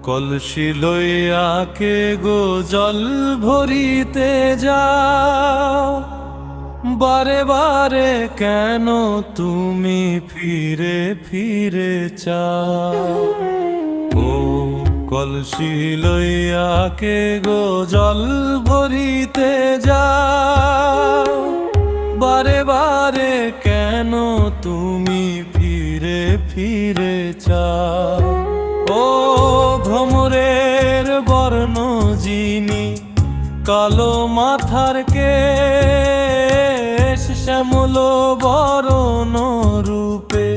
কলসি লইয়া কে গো জল ভরিতে যাও, বারে বারে কেন তুমি ফিরে ফিরে চাও। ও কলসি লইয়া কে গো জল ভরিতে যাও, বারে বারে কেন তুমি ফিরে ফিরে চাও। ও ভ্রমরের বর্ণ যিনি, কালো মাথার কেশ, শ্যামল বরণ রূপে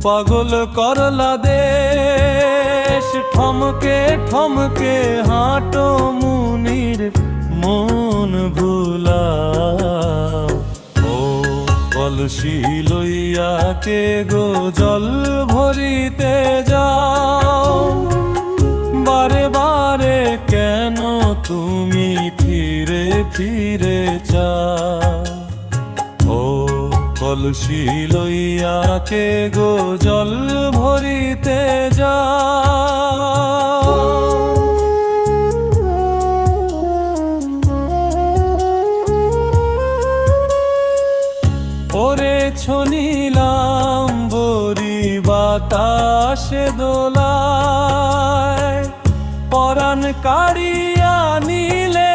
পাগল করলা দেশ। ঠমকে ঠমকে হাঁটো মুনির মন ভুলাও। ও কলসি লইয়া কে গো জল ভরিতে যাও, বারে বারে কেন তুমি ফিরে ফিরে চাও। ও কলসি লইয়া কে গো জল ভরিতে যাও। ওরে ছনিলাম বরি বাতাসে দোলায়, পরাণ কাড়িয়া নিলে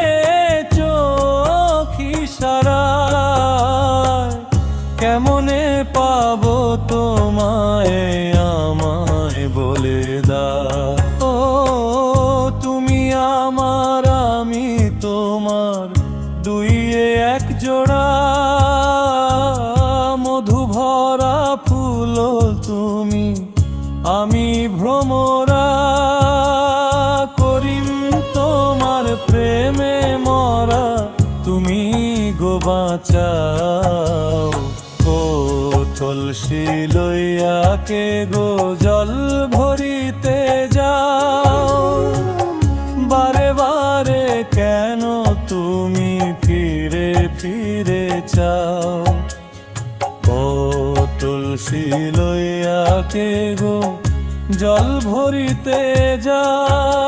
চোখ ইশারায়। কেমনে পাবো তোমায় আমায় বলে দাও। ও তুমি আমার আমি তোমার, দুই এক জোড়া মধু ভরা ফুল তুমি, আমি ভ্রমরা। করিম তোমার প্রেমে মরা, তুমি গো বাঁচাও। ও কলসি লইয়া কে গো জল ভরিতে যাও, বারে বারে কেন তুমি ফিরে ফিরে চাও। ও তুলসী লইয়া কে গো জল ভরিতে যাও।